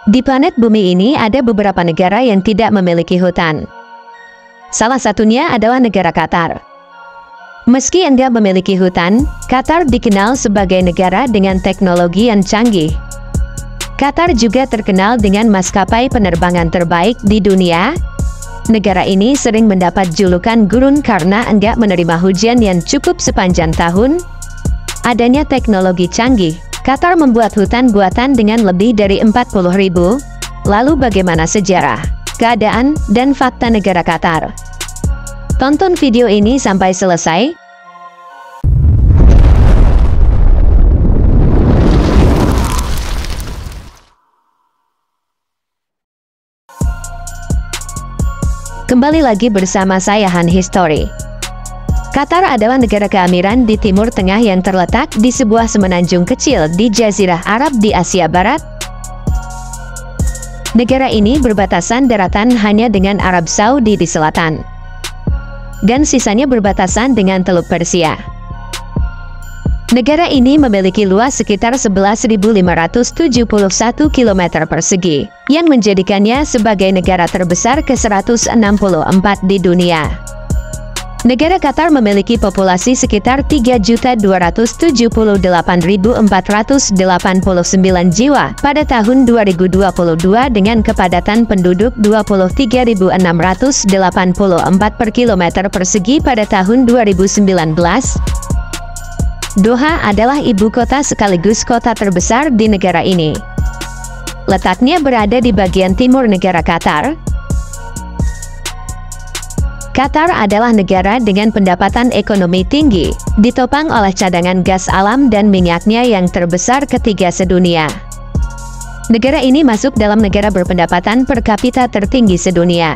Di planet bumi ini ada beberapa negara yang tidak memiliki hutan. Salah satunya adalah negara Qatar. Meski enggak memiliki hutan, Qatar dikenal sebagai negara dengan teknologi yang canggih. Qatar juga terkenal dengan maskapai penerbangan terbaik di dunia. Negara ini sering mendapat julukan gurun karena enggak menerima hujan yang cukup sepanjang tahun. Adanya teknologi canggih, Qatar membuat hutan buatan dengan lebih dari 40.000. Lalu bagaimana sejarah, keadaan, dan fakta negara Qatar? Tonton video ini sampai selesai. Kembali lagi bersama saya Han History. Qatar adalah negara keamiran di Timur Tengah yang terletak di sebuah semenanjung kecil di Jazirah Arab di Asia Barat. Negara ini berbatasan daratan hanya dengan Arab Saudi di selatan, dan sisanya berbatasan dengan Teluk Persia. Negara ini memiliki luas sekitar 11.571 km persegi, yang menjadikannya sebagai negara terbesar ke-164 di dunia. Negara Qatar memiliki populasi sekitar 3.278.489 jiwa pada tahun 2022 dengan kepadatan penduduk 23.684 per kilometer persegi pada tahun 2019. Doha adalah ibu kota sekaligus kota terbesar di negara ini. Letaknya berada di bagian timur negara Qatar. Qatar adalah negara dengan pendapatan ekonomi tinggi, ditopang oleh cadangan gas alam dan minyaknya yang terbesar ketiga sedunia. Negara ini masuk dalam negara berpendapatan per kapita tertinggi sedunia.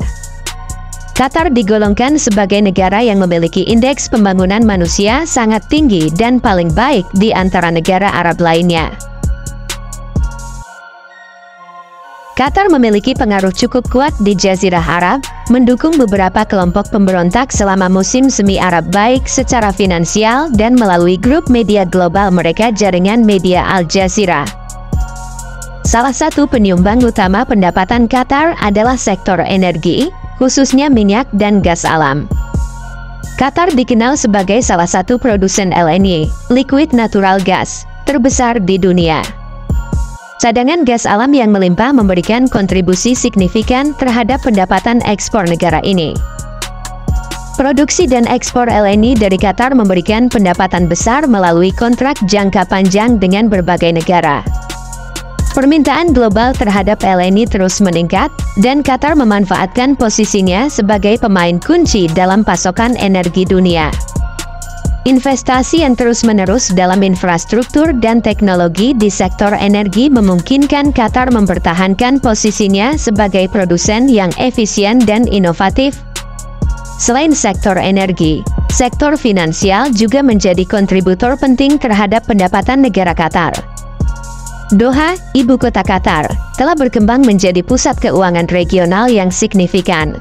Qatar digolongkan sebagai negara yang memiliki indeks pembangunan manusia sangat tinggi dan paling baik di antara negara Arab lainnya. Qatar memiliki pengaruh cukup kuat di Jazirah Arab, mendukung beberapa kelompok pemberontak selama musim semi Arab baik secara finansial dan melalui grup media global mereka jaringan media Al Jazeera. Salah satu penyumbang utama pendapatan Qatar adalah sektor energi, khususnya minyak dan gas alam. Qatar dikenal sebagai salah satu produsen LNG, liquid natural gas, terbesar di dunia. Cadangan gas alam yang melimpah memberikan kontribusi signifikan terhadap pendapatan ekspor negara ini. Produksi dan ekspor LNG dari Qatar memberikan pendapatan besar melalui kontrak jangka panjang dengan berbagai negara. Permintaan global terhadap LNG terus meningkat, dan Qatar memanfaatkan posisinya sebagai pemain kunci dalam pasokan energi dunia. Investasi yang terus-menerus dalam infrastruktur dan teknologi di sektor energi memungkinkan Qatar mempertahankan posisinya sebagai produsen yang efisien dan inovatif. Selain sektor energi, sektor finansial juga menjadi kontributor penting terhadap pendapatan negara Qatar. Doha, ibu kota Qatar, telah berkembang menjadi pusat keuangan regional yang signifikan.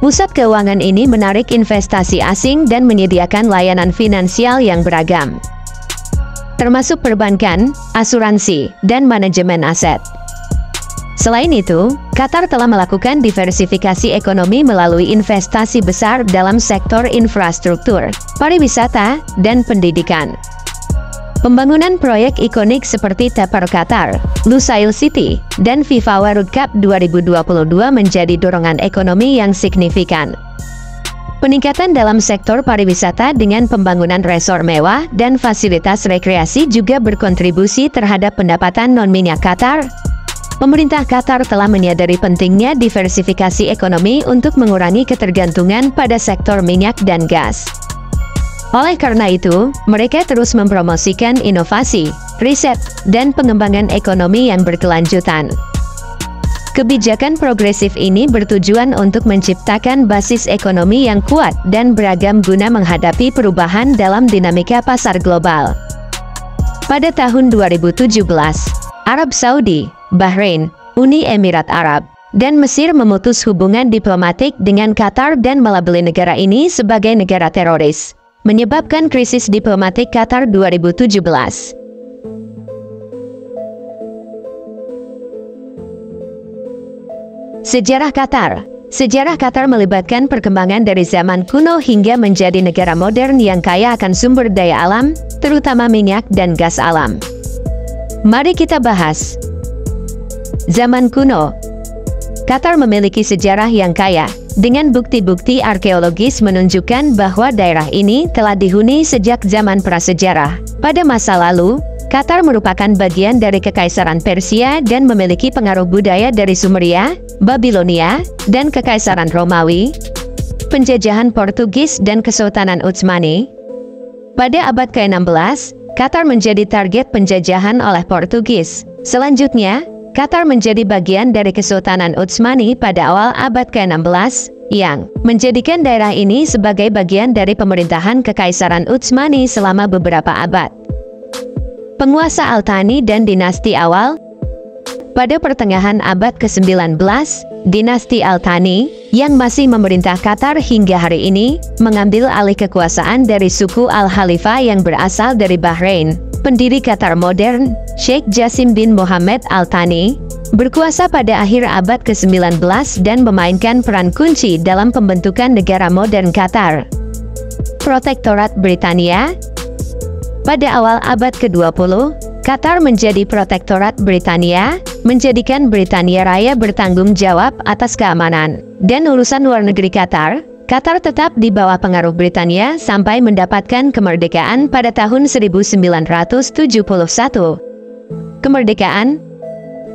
Pusat keuangan ini menarik investasi asing dan menyediakan layanan finansial yang beragam, termasuk perbankan, asuransi, dan manajemen aset. Selain itu, Qatar telah melakukan diversifikasi ekonomi melalui investasi besar dalam sektor infrastruktur, pariwisata, dan pendidikan. Pembangunan proyek ikonik seperti Tapar Qatar, Lusail City, dan FIFA World Cup 2022 menjadi dorongan ekonomi yang signifikan. Peningkatan dalam sektor pariwisata dengan pembangunan resor mewah dan fasilitas rekreasi juga berkontribusi terhadap pendapatan non-minyak Qatar. Pemerintah Qatar telah menyadari pentingnya diversifikasi ekonomi untuk mengurangi ketergantungan pada sektor minyak dan gas. Oleh karena itu, mereka terus mempromosikan inovasi, riset, dan pengembangan ekonomi yang berkelanjutan. Kebijakan progresif ini bertujuan untuk menciptakan basis ekonomi yang kuat dan beragam guna menghadapi perubahan dalam dinamika pasar global. Pada tahun 2017, Arab Saudi, Bahrain, Uni Emirat Arab, dan Mesir memutus hubungan diplomatik dengan Qatar dan melabeli negara ini sebagai negara teroris, menyebabkan krisis diplomatik Qatar 2017. Sejarah Qatar. Sejarah Qatar melibatkan perkembangan dari zaman kuno hingga menjadi negara modern yang kaya akan sumber daya alam, terutama minyak dan gas alam. Mari kita bahas. Zaman kuno. Qatar memiliki sejarah yang kaya, dengan bukti-bukti arkeologis menunjukkan bahwa daerah ini telah dihuni sejak zaman prasejarah. Pada masa lalu, Qatar merupakan bagian dari Kekaisaran Persia dan memiliki pengaruh budaya dari Sumeria, Babilonia, dan Kekaisaran Romawi, penjajahan Portugis dan Kesultanan Utsmani. Pada abad ke-16, Qatar menjadi target penjajahan oleh Portugis. Selanjutnya, Qatar menjadi bagian dari Kesultanan Utsmani pada awal abad ke-16, yang menjadikan daerah ini sebagai bagian dari pemerintahan Kekaisaran Utsmani selama beberapa abad. Penguasa Al-Thani dan dinasti awal. Pada pertengahan abad ke-19, dinasti Al-Thani, yang masih memerintah Qatar hingga hari ini, mengambil alih kekuasaan dari suku Al-Khalifah yang berasal dari Bahrain. Pendiri Qatar modern, Sheikh Jassim bin Mohammed Al-Thani, berkuasa pada akhir abad ke-19 dan memainkan peran kunci dalam pembentukan negara modern Qatar. Protektorat Britania. Pada awal abad ke-20, Qatar menjadi protektorat Britania, menjadikan Britania Raya bertanggung jawab atas keamanan dan urusan luar negeri Qatar. Qatar tetap di bawah pengaruh Britania sampai mendapatkan kemerdekaan pada tahun 1971. Kemerdekaan.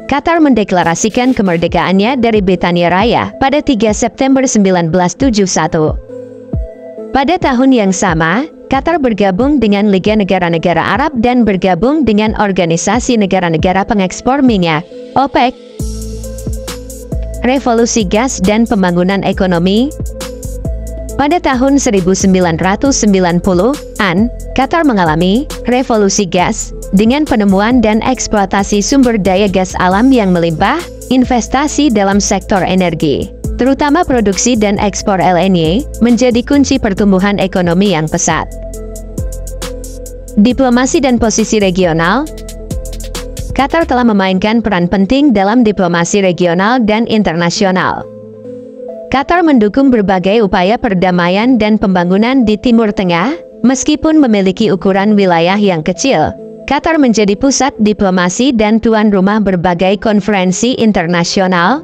Qatar mendeklarasikan kemerdekaannya dari Britania Raya pada 3 September 1971. Pada tahun yang sama, Qatar bergabung dengan Liga Negara-Negara Arab dan bergabung dengan Organisasi Negara-Negara Pengekspor Minyak, OPEC. Revolusi gas dan pembangunan ekonomi. Pada tahun 1990-an, Qatar mengalami revolusi gas dengan penemuan dan eksploitasi sumber daya gas alam yang melimpah, investasi dalam sektor energi, terutama produksi dan ekspor LNG, menjadi kunci pertumbuhan ekonomi yang pesat. Diplomasi dan posisi regional. Qatar telah memainkan peran penting dalam diplomasi regional dan internasional. Qatar mendukung berbagai upaya perdamaian dan pembangunan di Timur Tengah, meskipun memiliki ukuran wilayah yang kecil. Qatar menjadi pusat diplomasi dan tuan rumah berbagai konferensi internasional,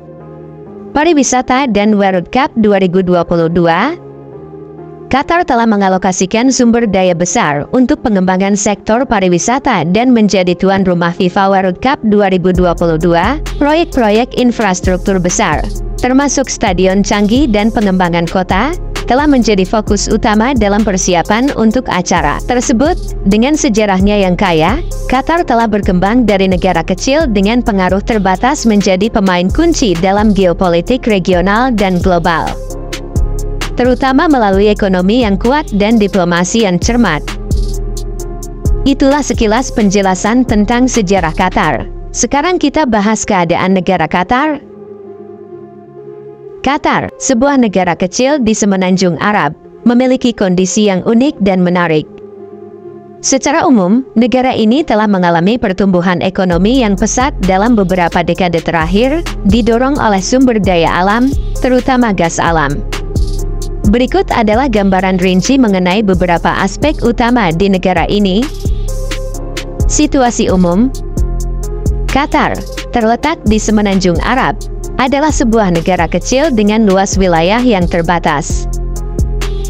pariwisata dan World Cup 2022. Qatar telah mengalokasikan sumber daya besar untuk pengembangan sektor pariwisata dan menjadi tuan rumah FIFA World Cup 2022. Proyek-proyek infrastruktur besar, termasuk stadion canggih dan pengembangan kota, telah menjadi fokus utama dalam persiapan untuk acara tersebut. Dengan sejarahnya yang kaya, Qatar telah berkembang dari negara kecil dengan pengaruh terbatas menjadi pemain kunci dalam geopolitik regional dan global, terutama melalui ekonomi yang kuat dan diplomasi yang cermat. Itulah sekilas penjelasan tentang sejarah Qatar. Sekarang kita bahas keadaan negara Qatar. Qatar, sebuah negara kecil di semenanjung Arab, memiliki kondisi yang unik dan menarik. Secara umum, negara ini telah mengalami pertumbuhan ekonomi yang pesat dalam beberapa dekade terakhir, didorong oleh sumber daya alam, terutama gas alam. Berikut adalah gambaran rinci mengenai beberapa aspek utama di negara ini. Situasi umum. Qatar, terletak di semenanjung Arab, adalah sebuah negara kecil dengan luas wilayah yang terbatas.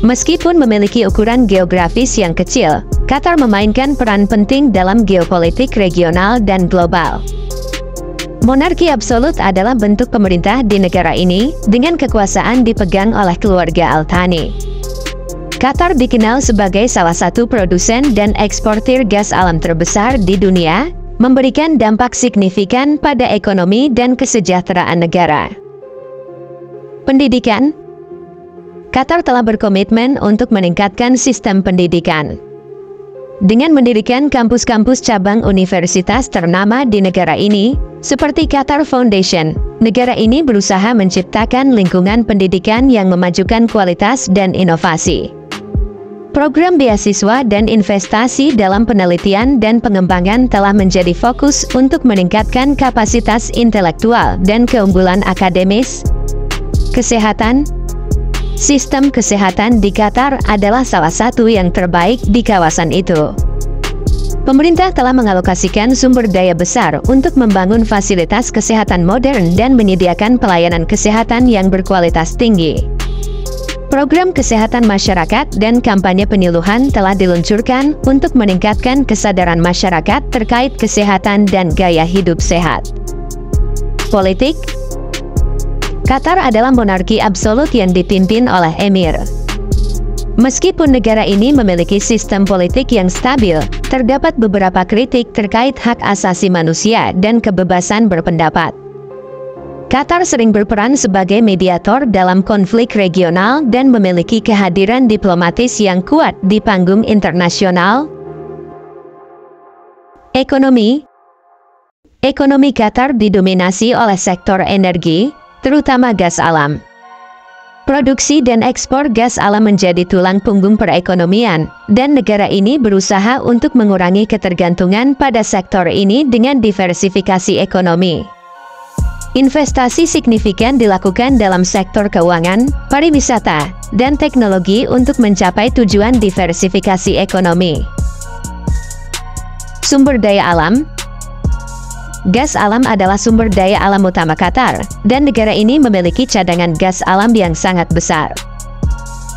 Meskipun memiliki ukuran geografis yang kecil, Qatar memainkan peran penting dalam geopolitik regional dan global. Monarki absolut adalah bentuk pemerintah di negara ini, dengan kekuasaan dipegang oleh keluarga Al-Thani. Qatar dikenal sebagai salah satu produsen dan eksportir gas alam terbesar di dunia, memberikan dampak signifikan pada ekonomi dan kesejahteraan negara. Pendidikan. Qatar telah berkomitmen untuk meningkatkan sistem pendidikan. Dengan mendirikan kampus-kampus cabang universitas ternama di negara ini, seperti Qatar Foundation, negara ini berusaha menciptakan lingkungan pendidikan yang memajukan kualitas dan inovasi. Program beasiswa dan investasi dalam penelitian dan pengembangan telah menjadi fokus untuk meningkatkan kapasitas intelektual dan keunggulan akademis. Kesehatan. Sistem kesehatan di Qatar adalah salah satu yang terbaik di kawasan itu. Pemerintah telah mengalokasikan sumber daya besar untuk membangun fasilitas kesehatan modern dan menyediakan pelayanan kesehatan yang berkualitas tinggi. Program kesehatan masyarakat dan kampanye penyuluhan telah diluncurkan untuk meningkatkan kesadaran masyarakat terkait kesehatan dan gaya hidup sehat. Politik. Qatar adalah monarki absolut yang dipimpin oleh emir. Meskipun negara ini memiliki sistem politik yang stabil, terdapat beberapa kritik terkait hak asasi manusia dan kebebasan berpendapat. Qatar sering berperan sebagai mediator dalam konflik regional dan memiliki kehadiran diplomatis yang kuat di panggung internasional. Ekonomi. Ekonomi Qatar didominasi oleh sektor energi, terutama gas alam. Produksi dan ekspor gas alam menjadi tulang punggung perekonomian, dan negara ini berusaha untuk mengurangi ketergantungan pada sektor ini dengan diversifikasi ekonomi. Investasi signifikan dilakukan dalam sektor keuangan, pariwisata, dan teknologi untuk mencapai tujuan diversifikasi ekonomi. Sumber daya alam. Gas alam adalah sumber daya alam utama Qatar, dan negara ini memiliki cadangan gas alam yang sangat besar.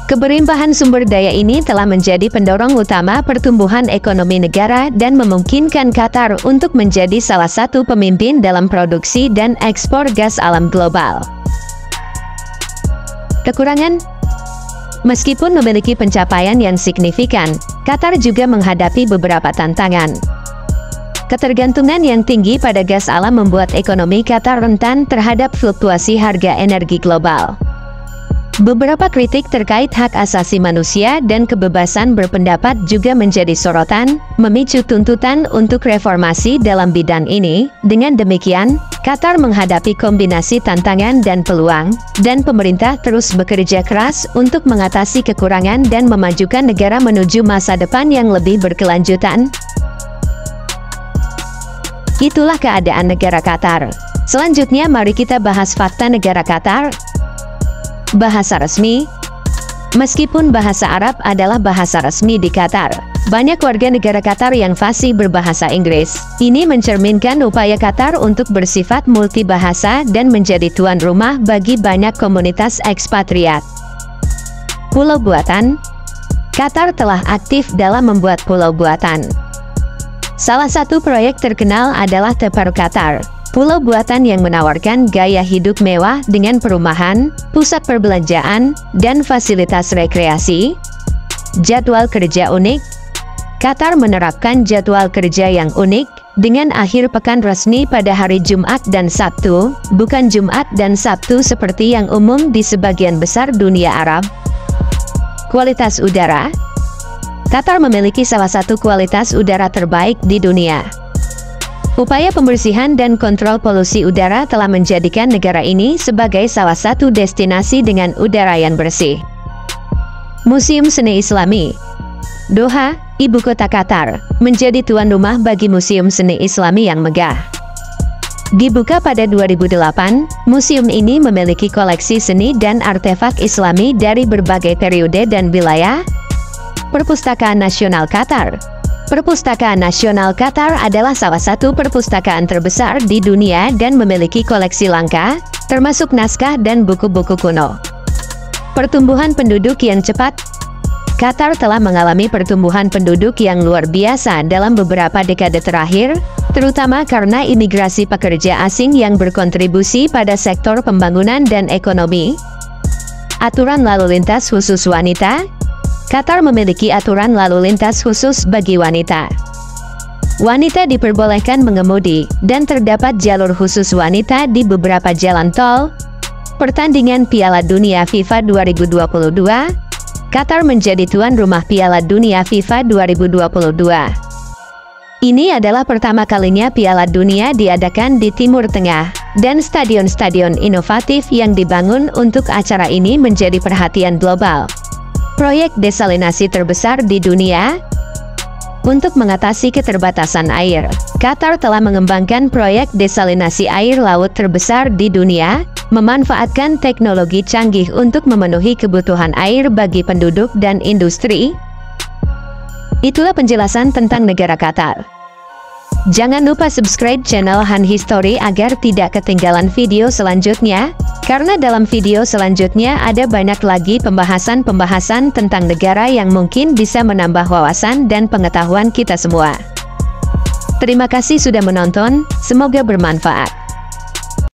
Keberlimpahan sumber daya ini telah menjadi pendorong utama pertumbuhan ekonomi negara dan memungkinkan Qatar untuk menjadi salah satu pemimpin dalam produksi dan ekspor gas alam global. Kekurangan. Meskipun memiliki pencapaian yang signifikan, Qatar juga menghadapi beberapa tantangan. Ketergantungan yang tinggi pada gas alam membuat ekonomi Qatar rentan terhadap fluktuasi harga energi global. Beberapa kritik terkait hak asasi manusia dan kebebasan berpendapat juga menjadi sorotan, memicu tuntutan untuk reformasi dalam bidang ini. Dengan demikian, Qatar menghadapi kombinasi tantangan dan peluang, dan pemerintah terus bekerja keras untuk mengatasi kekurangan dan memajukan negara menuju masa depan yang lebih berkelanjutan. Itulah keadaan negara Qatar. Selanjutnya mari kita bahas fakta negara Qatar. Bahasa resmi. Meskipun bahasa Arab adalah bahasa resmi di Qatar, banyak warga negara Qatar yang fasih berbahasa Inggris. Ini mencerminkan upaya Qatar untuk bersifat multibahasa dan menjadi tuan rumah bagi banyak komunitas ekspatriat. Pulau buatan. Qatar telah aktif dalam membuat pulau buatan. Salah satu proyek terkenal adalah Tepar Qatar, pulau buatan yang menawarkan gaya hidup mewah dengan perumahan, pusat perbelanjaan, dan fasilitas rekreasi. Jadwal kerja unik. Qatar menerapkan jadwal kerja yang unik, dengan akhir pekan resmi pada hari Jumat dan Sabtu, bukan Jumat dan Sabtu seperti yang umum di sebagian besar dunia Arab. Kualitas udara. Qatar memiliki salah satu kualitas udara terbaik di dunia. Upaya pembersihan dan kontrol polusi udara telah menjadikan negara ini sebagai salah satu destinasi dengan udara yang bersih. Museum Seni Islami. Doha, ibu kota Qatar, menjadi tuan rumah bagi Museum Seni Islami yang megah. Dibuka pada 2008, museum ini memiliki koleksi seni dan artefak Islami dari berbagai periode dan wilayah. Perpustakaan Nasional Qatar. Perpustakaan Nasional Qatar adalah salah satu perpustakaan terbesar di dunia dan memiliki koleksi langka, termasuk naskah dan buku-buku kuno. Pertumbuhan penduduk yang cepat. Qatar telah mengalami pertumbuhan penduduk yang luar biasa dalam beberapa dekade terakhir, terutama karena imigrasi pekerja asing yang berkontribusi pada sektor pembangunan dan ekonomi. Aturan lalu lintas khusus wanita. Qatar memiliki aturan lalu lintas khusus bagi wanita. Wanita diperbolehkan mengemudi, dan terdapat jalur khusus wanita di beberapa jalan tol. Pertandingan Piala Dunia FIFA 2022. Qatar menjadi tuan rumah Piala Dunia FIFA 2022. Ini adalah pertama kalinya Piala Dunia diadakan di Timur Tengah, dan stadion-stadion inovatif yang dibangun untuk acara ini menjadi perhatian global. proyek desalinasi terbesar di dunia. Untuk mengatasi keterbatasan air, Qatar telah mengembangkan proyek desalinasi air laut terbesar di dunia, memanfaatkan teknologi canggih untuk memenuhi kebutuhan air bagi penduduk dan industri. Itulah penjelasan tentang negara Qatar. Jangan lupa subscribe channel Han History agar tidak ketinggalan video selanjutnya, karena dalam video selanjutnya ada banyak lagi pembahasan-pembahasan tentang negara yang mungkin bisa menambah wawasan dan pengetahuan kita semua. Terima kasih sudah menonton, semoga bermanfaat.